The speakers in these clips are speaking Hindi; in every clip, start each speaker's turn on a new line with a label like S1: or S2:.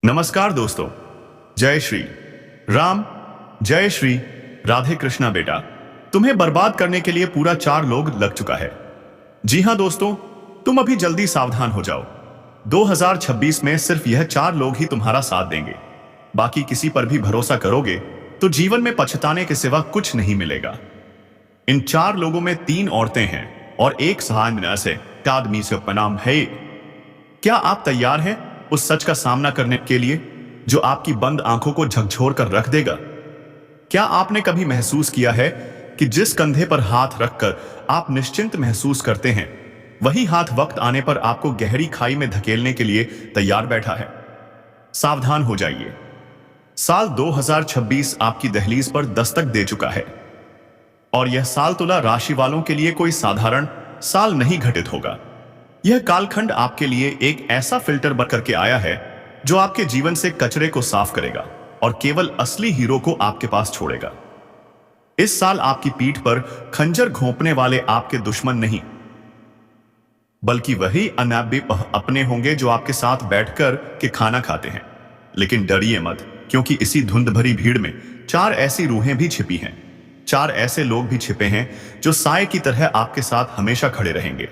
S1: नमस्कार दोस्तों। जय श्री राम, जय श्री राधे कृष्णा। बेटा, तुम्हें बर्बाद करने के लिए पूरा 4 लोग लग चुका है। जी हां दोस्तों, तुम अभी जल्दी सावधान हो जाओ। 2026 में सिर्फ यह 4 लोग ही तुम्हारा साथ देंगे। बाकी किसी पर भी भरोसा करोगे तो जीवन में पछताने के सिवा कुछ नहीं मिलेगा। इन 4 लोगों में 3 औरतें हैं और एक सहायता से आदमी से उपनाम है। क्या आप तैयार हैं उस सच का सामना करने के लिए जो आपकी बंद आंखों को झकझोर कर रख देगा? क्या आपने कभी महसूस किया है कि जिस कंधे पर हाथ रखकर आप निश्चिंत महसूस करते हैं, वही हाथ वक्त आने पर आपको गहरी खाई में धकेलने के लिए तैयार बैठा है? सावधान हो जाइए। साल 2026 आपकी दहलीज पर दस्तक दे चुका है और यह साल तुला राशि वालों के लिए कोई साधारण साल नहीं घटित होगा। यह कालखंड आपके लिए एक ऐसा फिल्टर बन करके आया है जो आपके जीवन से कचरे को साफ करेगा और केवल असली हीरो को आपके पास छोड़ेगा। इस साल आपकी पीठ पर खंजर घोंपने वाले आपके दुश्मन नहीं, बल्कि वही अनाबी अपने होंगे जो आपके साथ बैठकर के खाना खाते हैं। लेकिन डरिए मत, क्योंकि इसी धुंध भरी भीड़ में 4 ऐसी रूहें भी छिपी हैं। 4 ऐसे लोग भी छिपे हैं जो साए की तरह आपके साथ हमेशा खड़े रहेंगे।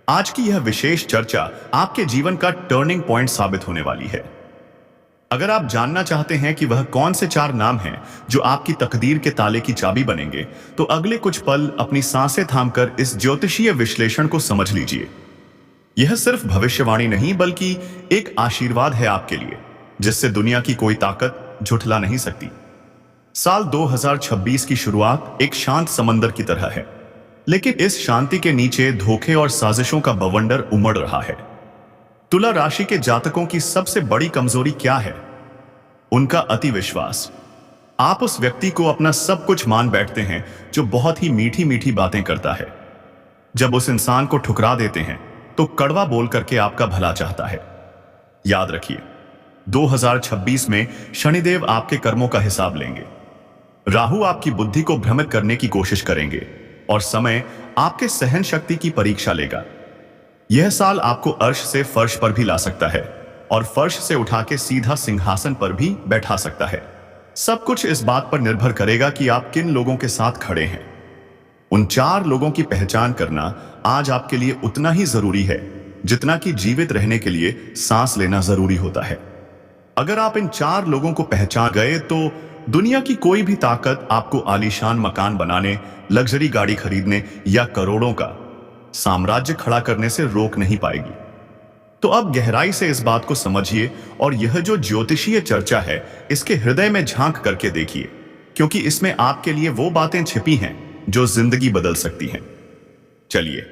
S1: आज की यह विशेष चर्चा आपके जीवन का टर्निंग पॉइंट साबित होने वाली है। अगर आप जानना चाहते हैं कि वह कौन से 4 नाम हैं जो आपकी तकदीर के ताले की चाबी बनेंगे, तो अगले कुछ पल अपनी सांसें थामकर इस ज्योतिषीय विश्लेषण को समझ लीजिए। यह सिर्फ भविष्यवाणी नहीं, बल्कि एक आशीर्वाद है आपके लिए, जिससे दुनिया की कोई ताकत झुठला नहीं सकती। साल 2026 की शुरुआत एक शांत समंदर की तरह है, लेकिन इस शांति के नीचे धोखे और साजिशों का बवंडर उमड़ रहा है। तुला राशि के जातकों की सबसे बड़ी कमजोरी क्या है? उनका अति विश्वास। आप उस व्यक्ति को अपना सब कुछ मान बैठते हैं जो बहुत ही मीठी मीठी बातें करता है। जब उस इंसान को ठुकरा देते हैं तो कड़वा बोल करके आपका भला चाहता है। याद रखिए, 2026 में शनिदेव आपके कर्मों का हिसाब लेंगे। राहु आपकी बुद्धि को भ्रमित करने की कोशिश करेंगे और समय आपके सहन शक्ति की परीक्षा लेगा। यह साल आपको अर्श से फर्श पर भी ला सकता है और फर्श से उठा के सीधा सिंहासन पर भी बैठा सकता है। सब कुछ इस बात पर निर्भर करेगा कि आप किन लोगों के साथ खड़े हैं। उन 4 लोगों की पहचान करना आज आपके लिए उतना ही जरूरी है जितना कि जीवित रहने के लिए सांस लेना जरूरी होता है। अगर आप इन 4 लोगों को पहचान गए तो दुनिया की कोई भी ताकत आपको आलीशान मकान बनाने, लग्जरी गाड़ी खरीदने या करोड़ों का साम्राज्य खड़ा करने से रोक नहीं पाएगी। तो अब गहराई से इस बात को समझिए और यह जो ज्योतिषीय चर्चा है, इसके हृदय में झांक करके देखिए, क्योंकि इसमें आपके लिए वो बातें छिपी हैं जो जिंदगी बदल सकती हैं। चलिए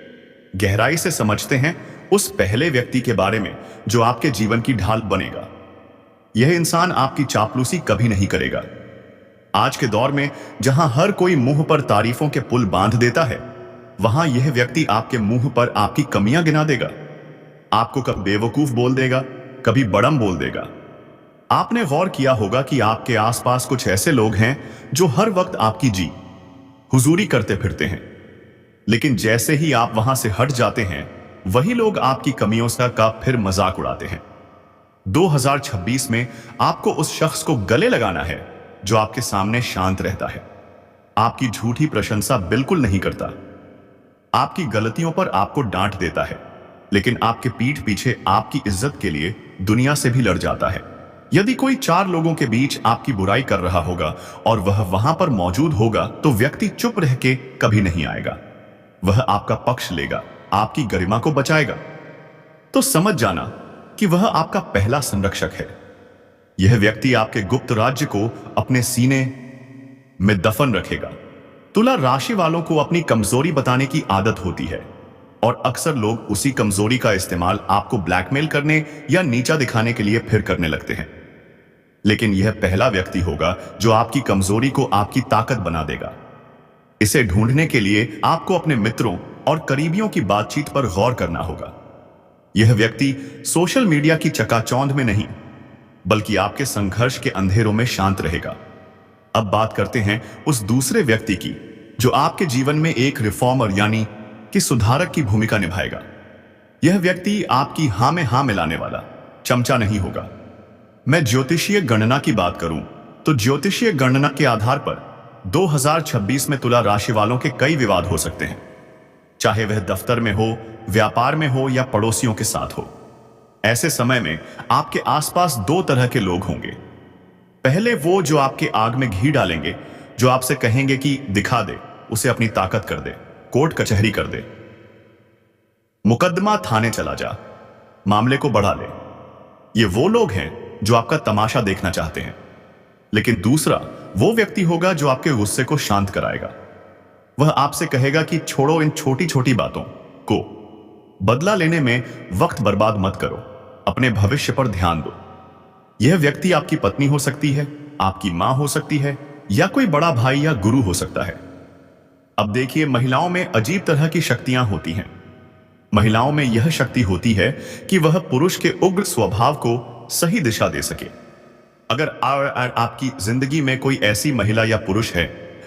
S1: गहराई से समझते हैं उस पहले व्यक्ति के बारे में जो आपके जीवन की ढाल बनेगा। यह इंसान आपकी चापलूसी कभी नहीं करेगा। आज के दौर में जहां हर कोई मुंह पर तारीफों के पुल बांध देता है, वहां यह व्यक्ति आपके मुंह पर आपकी कमियां गिना देगा। आपको कभी बेवकूफ बोल देगा, कभी बड़म बोल देगा। आपने गौर किया होगा कि आपके आसपास कुछ ऐसे लोग हैं जो हर वक्त आपकी हुजूरी करते फिरते हैं, लेकिन जैसे ही आप वहां से हट जाते हैं, वही लोग आपकी कमियों का फिर मजाक उड़ाते हैं। 2026 में आपको उस शख्स को गले लगाना है जो आपके सामने शांत रहता है, आपकी झूठी प्रशंसा बिल्कुल नहीं करता, आपकी गलतियों पर आपको डांट देता है, लेकिन आपके पीठ पीछे आपकी इज्जत के लिए दुनिया से भी लड़ जाता है। यदि कोई 4 लोगों के बीच आपकी बुराई कर रहा होगा और वह वहां पर मौजूद होगा, तो व्यक्ति चुप रह के कभी नहीं आएगा। वह आपका पक्ष लेगा, आपकी गरिमा को बचाएगा। तो समझ जाना कि वह आपका पहला संरक्षक है। यह व्यक्ति आपके गुप्त राज्य को अपने सीने में दफन रखेगा। तुला राशि वालों को अपनी कमजोरी बताने की आदत होती है और अक्सर लोग उसी कमजोरी का इस्तेमाल आपको ब्लैकमेल करने या नीचा दिखाने के लिए फिर करने लगते हैं। लेकिन यह पहला व्यक्ति होगा जो आपकी कमजोरी को आपकी ताकत बना देगा। इसे ढूंढने के लिए आपको अपने मित्रों और करीबियों की बातचीत पर गौर करना होगा। यह व्यक्ति सोशल मीडिया की चकाचौंध में नहीं, बल्कि आपके संघर्ष के अंधेरों में शांत रहेगा। अब बात करते हैं उस दूसरे व्यक्ति की जो आपके जीवन में एक रिफॉर्मर यानी कि सुधारक की भूमिका निभाएगा। यह व्यक्ति आपकी हां में हां मिलाने वाला चमचा नहीं होगा। मैं ज्योतिषीय गणना की बात करूं तो ज्योतिषीय गणना के आधार पर 2026 में तुला राशि वालों के कई विवाद हो सकते हैं, चाहे वह दफ्तर में हो, व्यापार में हो या पड़ोसियों के साथ हो। ऐसे समय में आपके आसपास दो तरह के लोग होंगे। पहले वो जो आपके आग में घी डालेंगे, जो आपसे कहेंगे कि दिखा दे, उसे अपनी ताकत कर दे, कोर्ट कचहरी कर दे, मुकदमा थाने चला जा, मामले को बढ़ा ले। ये वो लोग हैं जो आपका तमाशा देखना चाहते हैं। लेकिन दूसरा वो व्यक्ति होगा जो आपके गुस्से को शांत कराएगा। वह आपसे कहेगा कि छोड़ो इन छोटी छोटी बातों को, बदला लेने में वक्त बर्बाद मत करो, अपने भविष्य पर ध्यान दो। यह व्यक्ति आपकी पत्नी हो सकती है, आपकी मां हो सकती है, या कोई बड़ा भाई या गुरु हो सकता है। अब देखिए, महिलाओं में अजीब तरह की शक्तियां होती हैं। महिलाओं में यह शक्ति होती है कि वह पुरुष के उग्र स्वभाव को सही दिशा दे सके। अगर आपकी जिंदगी में कोई ऐसी महिला या पुरुष है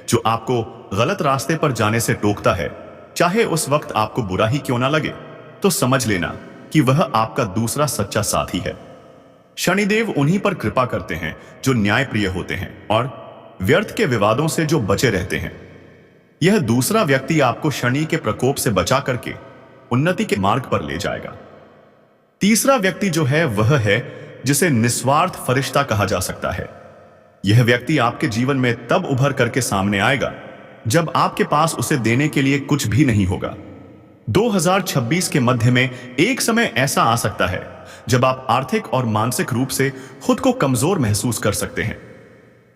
S1: जो आपको गलत रास्ते पर जाने से टोकता है, चाहे उस वक्त आपको बुरा ही क्यों ना लगे, तो समझ लेना कि वह आपका दूसरा सच्चा साथी है। शनिदेव उन्हीं पर कृपा करते हैं जो न्यायप्रिय होते हैं और व्यर्थ के विवादों से जो बचे रहते हैं। यह दूसरा व्यक्ति आपको शनि के प्रकोप से बचा करके उन्नति के मार्ग पर ले जाएगा। तीसरा व्यक्ति जो है वह है जिसे निस्वार्थ फरिश्ता कहा जा सकता है। यह व्यक्ति आपके जीवन में तब उभर करके सामने आएगा जब आपके पास उसे देने के लिए कुछ भी नहीं होगा। 2026 के मध्य में एक समय ऐसा आ सकता है जब आप आर्थिक और मानसिक रूप से खुद को कमजोर महसूस कर सकते हैं।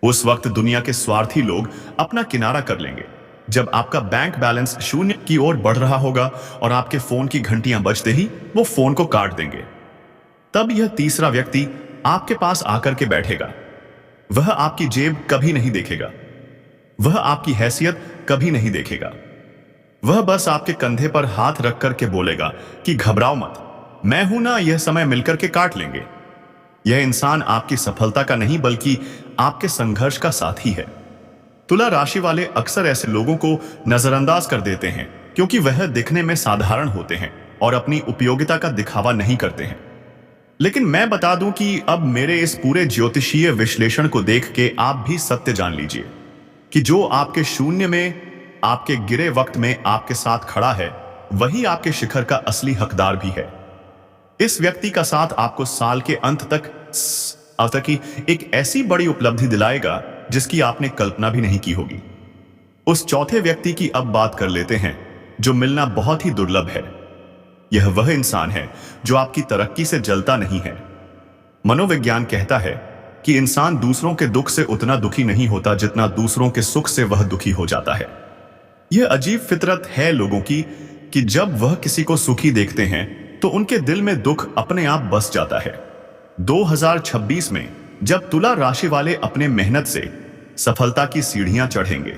S1: उस वक्त दुनिया के स्वार्थी लोग अपना किनारा कर लेंगे, जब आपका बैंक बैलेंस शून्य की ओर बढ़ रहा होगा और आपके फोन की घंटियां बजते ही वो फोन को काट देंगे। तब यह तीसरा व्यक्ति आपके पास आकर के बैठेगा। वह आपकी जेब कभी नहीं देखेगा, वह आपकी हैसियत कभी नहीं देखेगा। वह बस आपके कंधे पर हाथ रख करके बोलेगा कि घबराओ मत, मैं हूं ना, यह समय मिलकर के काट लेंगे। यह इंसान आपकी सफलता का नहीं बल्कि आपके संघर्ष का साथी है। तुला राशि वाले अक्सर ऐसे लोगों को नजरअंदाज कर देते हैं क्योंकि वह दिखने में साधारण होते हैं और अपनी उपयोगिता का दिखावा नहीं करते हैं। लेकिन मैं बता दूं कि अब मेरे इस पूरे ज्योतिषीय विश्लेषण को देख के आप भी सत्य जान लीजिए कि जो आपके शून्य में, आपके गिरे वक्त में आपके साथ खड़ा है, वही आपके शिखर का असली हकदार भी है। इस व्यक्ति का साथ आपको साल के अंत तक की एक ऐसी बड़ी उपलब्धि दिलाएगा जिसकी आपने कल्पना भी नहीं की होगी। उस चौथे व्यक्ति की अब बात कर लेते हैं जो मिलना बहुत ही दुर्लभ है। यह वह इंसान है जो आपकी तरक्की से जलता नहीं है। मनोविज्ञान कहता है कि इंसान दूसरों के दुख से उतना दुखी नहीं होता जितना दूसरों के सुख से वह दुखी हो जाता है। यह अजीब फितरत है लोगों की कि जब वह किसी को सुखी देखते हैं तो उनके दिल में दुख अपने आप बस जाता है। 2026 में जब तुला राशि वाले अपने मेहनत से सफलता की सीढ़ियां चढ़ेंगे,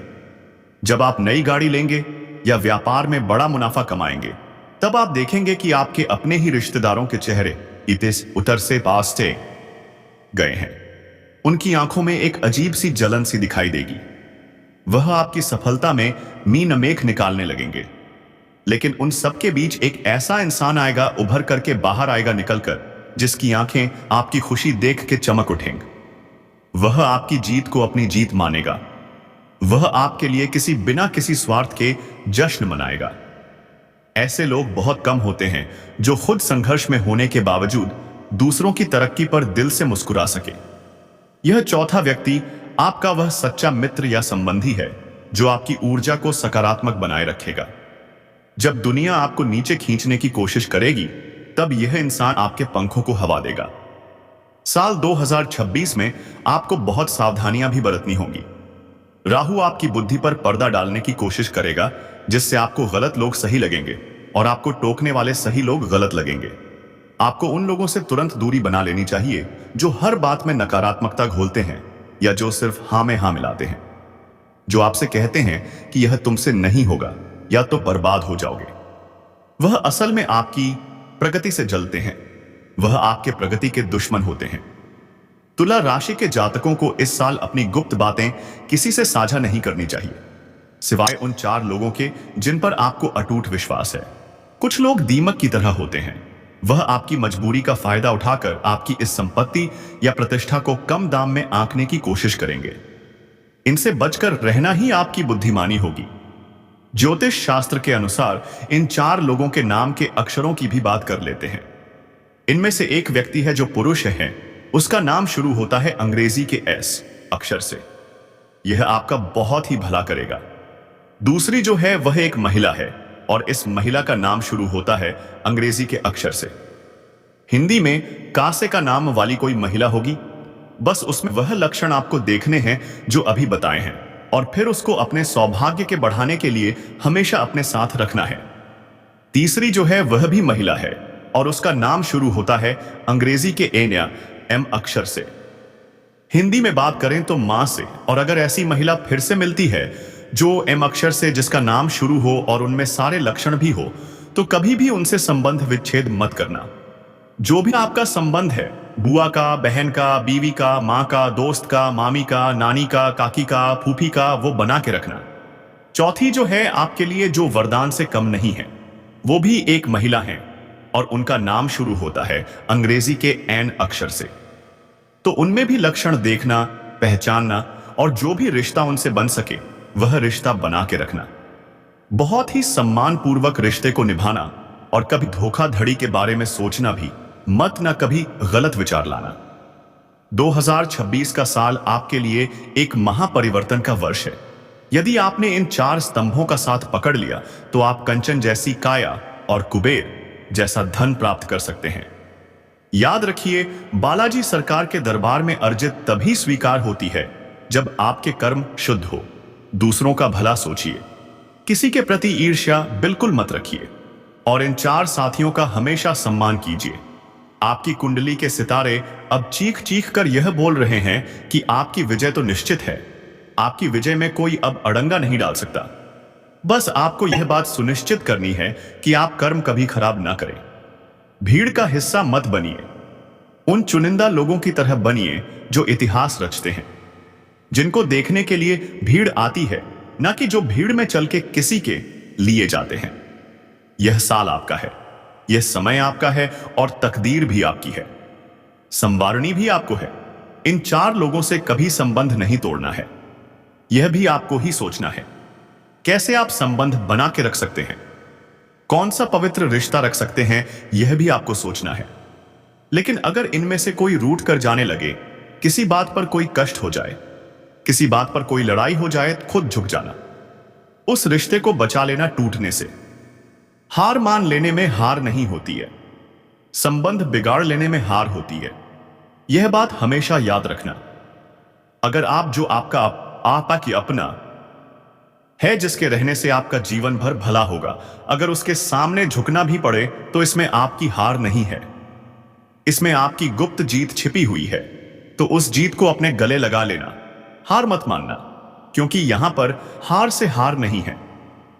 S1: जब आप नई गाड़ी लेंगे या व्यापार में बड़ा मुनाफा कमाएंगे, तब आप देखेंगे कि आपके अपने ही रिश्तेदारों के चेहरे इतिस उतर से पास से गए हैं। उनकी आंखों में एक अजीब सी जलन सी दिखाई देगी। वह आपकी सफलता में मीन मेख निकालने लगेंगे। लेकिन उन सबके बीच एक ऐसा इंसान आएगा, उभर करके बाहर आएगा निकलकर, जिसकी आंखें आपकी खुशी देख के चमक उठेंगी। वह आपकी जीत को अपनी जीत मानेगा। वह आपके लिए बिना किसी स्वार्थ के जश्न मनाएगा। ऐसे लोग बहुत कम होते हैं जो खुद संघर्ष में होने के बावजूद दूसरों की तरक्की पर दिल से मुस्कुरा सके। यह चौथा व्यक्ति आपका वह सच्चा मित्र या संबंधी है जो आपकी ऊर्जा को सकारात्मक बनाए रखेगा। जब दुनिया आपको नीचे खींचने की कोशिश करेगी, तब यह इंसान आपके पंखों को हवा देगा। साल 2026 में आपको बहुत सावधानियां भी बरतनी होंगी। राहु आपकी बुद्धि पर पर्दा डालने की कोशिश करेगा, जिससे आपको गलत लोग सही लगेंगे और आपको टोकने वाले सही लोग गलत लगेंगे। आपको उन लोगों से तुरंत दूरी बना लेनी चाहिए जो हर बात में नकारात्मकता घोलते हैं या जो सिर्फ हाँ में हाँ मिलाते हैं, जो आपसे कहते हैं कि यह तुमसे नहीं होगा या तो बर्बाद हो जाओगे। वह असल में आपकी प्रगति से जलते हैं। वह आपके प्रगति के दुश्मन होते हैं। तुला राशि के जातकों को इस साल अपनी गुप्त बातें किसी से साझा नहीं करनी चाहिए, सिवाय उन 4 लोगों के जिन पर आपको अटूट विश्वास है। कुछ लोग दीमक की तरह होते हैं। वह आपकी मजबूरी का फायदा उठाकर आपकी इस संपत्ति या प्रतिष्ठा को कम दाम में आंकने की कोशिश करेंगे। इनसे बचकर रहना ही आपकी बुद्धिमानी होगी। ज्योतिष शास्त्र के अनुसार इन 4 लोगों के नाम के अक्षरों की भी बात कर लेते हैं। इनमें से एक व्यक्ति है जो पुरुष है, उसका नाम शुरू होता है अंग्रेजी के एस अक्षर से। यह आपका बहुत ही भला करेगा। दूसरी जो है वह एक महिला है और इस महिला का नाम शुरू होता है अंग्रेजी के अक्षर से। हिंदी में कासे का नाम वाली कोई महिला होगी। बस उसमें वह लक्षण आपको देखने हैं जो अभी बताए हैं और फिर उसको अपने सौभाग्य के बढ़ाने के लिए हमेशा अपने साथ रखना है। तीसरी जो है वह भी महिला है और उसका नाम शुरू होता है अंग्रेजी के एन या एम अक्षर से। हिंदी में बात करें तो मां से, और अगर ऐसी महिला फिर से मिलती है जो एम अक्षर से जिसका नाम शुरू हो और उनमें सारे लक्षण भी हो, तो कभी भी उनसे संबंध विच्छेद मत करना। जो भी आपका संबंध है, बुआ का, बहन का, बीवी का, माँ का, दोस्त का, मामी का, नानी का, काकी का, फूफी का, वो बना के रखना। चौथी जो है आपके लिए जो वरदान से कम नहीं है, वो भी एक महिला है और उनका नाम शुरू होता है अंग्रेजी के एन अक्षर से। तो उनमें भी लक्षण देखना, पहचानना और जो भी रिश्ता उनसे बन सके वह रिश्ता बना के रखना। बहुत ही सम्मान पूर्वक रिश्ते को निभाना और कभी धोखाधड़ी के बारे में सोचना भी मत, ना कभी गलत विचार लाना। 2026 का साल आपके लिए एक महापरिवर्तन का वर्ष है। यदि आपने इन 4 स्तंभों का साथ पकड़ लिया तो आप कंचन जैसी काया और कुबेर जैसा धन प्राप्त कर सकते हैं। याद रखिए, बालाजी सरकार के दरबार में अर्जित तभी स्वीकार होती है जब आपके कर्म शुद्ध हो। दूसरों का भला सोचिए, किसी के प्रति ईर्ष्या बिल्कुल मत रखिए और इन 4 साथियों का हमेशा सम्मान कीजिए। आपकी कुंडली के सितारे अब चीख चीख कर यह बोल रहे हैं कि आपकी विजय तो निश्चित है। आपकी विजय में कोई अब अड़ंगा नहीं डाल सकता। बस आपको यह बात सुनिश्चित करनी है कि आप कर्म कभी खराब ना करें। भीड़ का हिस्सा मत बनिए। उन चुनिंदा लोगों की तरह बनिए जो इतिहास रचते हैं, जिनको देखने के लिए भीड़ आती है, ना कि जो भीड़ में चल के किसी के लिए जाते हैं। यह साल आपका है, यह समय आपका है और तकदीर भी आपकी है। संवारणी भी आपको है। इन 4 लोगों से कभी संबंध नहीं तोड़ना है। यह भी आपको ही सोचना है कैसे आप संबंध बना के रख सकते हैं, कौन सा पवित्र रिश्ता रख सकते हैं, यह भी आपको सोचना है। लेकिन अगर इनमें से कोई रूठ कर जाने लगे, किसी बात पर कोई कष्ट हो जाए, किसी बात पर कोई लड़ाई हो जाए, खुद झुक जाना। उस रिश्ते को बचा लेना टूटने से। हार मान लेने में हार नहीं होती है, संबंध बिगाड़ लेने में हार होती है। यह बात हमेशा याद रखना। अगर आप जो आपका आपा की अपना है, जिसके रहने से आपका जीवन भर भला होगा, अगर उसके सामने झुकना भी पड़े तो इसमें आपकी हार नहीं है, इसमें आपकी गुप्त जीत छिपी हुई है। तो उस जीत को अपने गले लगा लेना, हार मत मानना, क्योंकि यहां पर हार से हार नहीं है।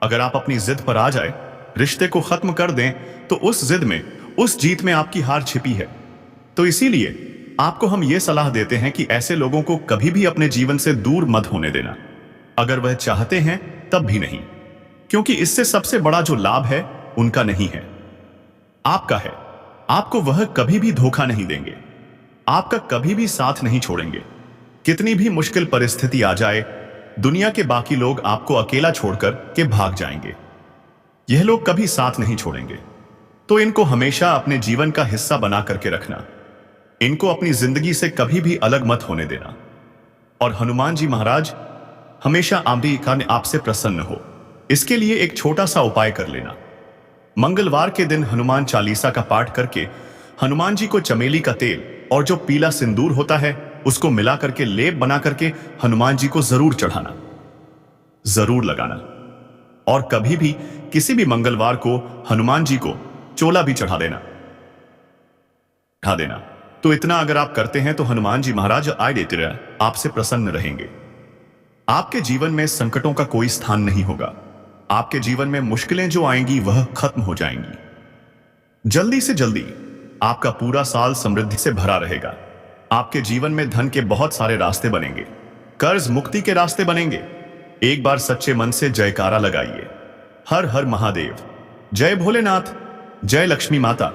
S1: अगर आप अपनी जिद पर आ जाए, रिश्ते को खत्म कर दें, तो उस जिद में, उस जीत में आपकी हार छिपी है। तो इसीलिए आपको हम यह सलाह देते हैं कि ऐसे लोगों को कभी भी अपने जीवन से दूर मत होने देना। अगर वह चाहते हैं तब भी नहीं, क्योंकि इससे सबसे बड़ा जो लाभ है उनका नहीं है, आपका है। आपको वह कभी भी धोखा नहीं देंगे, आपका कभी भी साथ नहीं छोड़ेंगे। कितनी भी मुश्किल परिस्थिति आ जाए, दुनिया के बाकी लोग आपको अकेला छोड़कर के भाग जाएंगे, यह लोग कभी साथ नहीं छोड़ेंगे। तो इनको हमेशा अपने जीवन का हिस्सा बना करके रखना, इनको अपनी जिंदगी से कभी भी अलग मत होने देना। और हनुमान जी महाराज हमेशा आपसे प्रसन्न हो, इसके लिए एक छोटा सा उपाय कर लेना। मंगलवार के दिन हनुमान चालीसा का पाठ करके हनुमान जी को चमेली का तेल और जो पीला सिंदूर होता है उसको मिला करके लेप बना करके हनुमान जी को जरूर चढ़ाना, जरूर लगाना। और कभी भी किसी भी मंगलवार को हनुमान जी को चोला भी चढ़ा देना। तो इतना अगर आप करते हैं तो हनुमान जी महाराज आए देते रहे, आपसे प्रसन्न रहेंगे। आपके जीवन में संकटों का कोई स्थान नहीं होगा। आपके जीवन में मुश्किलें जो आएंगी वह खत्म हो जाएंगी। जल्दी से जल्दी आपका पूरा साल समृद्धि से भरा रहेगा। आपके जीवन में धन के बहुत सारे रास्ते बनेंगे, कर्ज मुक्ति के रास्ते बनेंगे। एक बार सच्चे मन से जयकारा लगाइए, हर हर महादेव, जय भोलेनाथ, जय लक्ष्मी माता।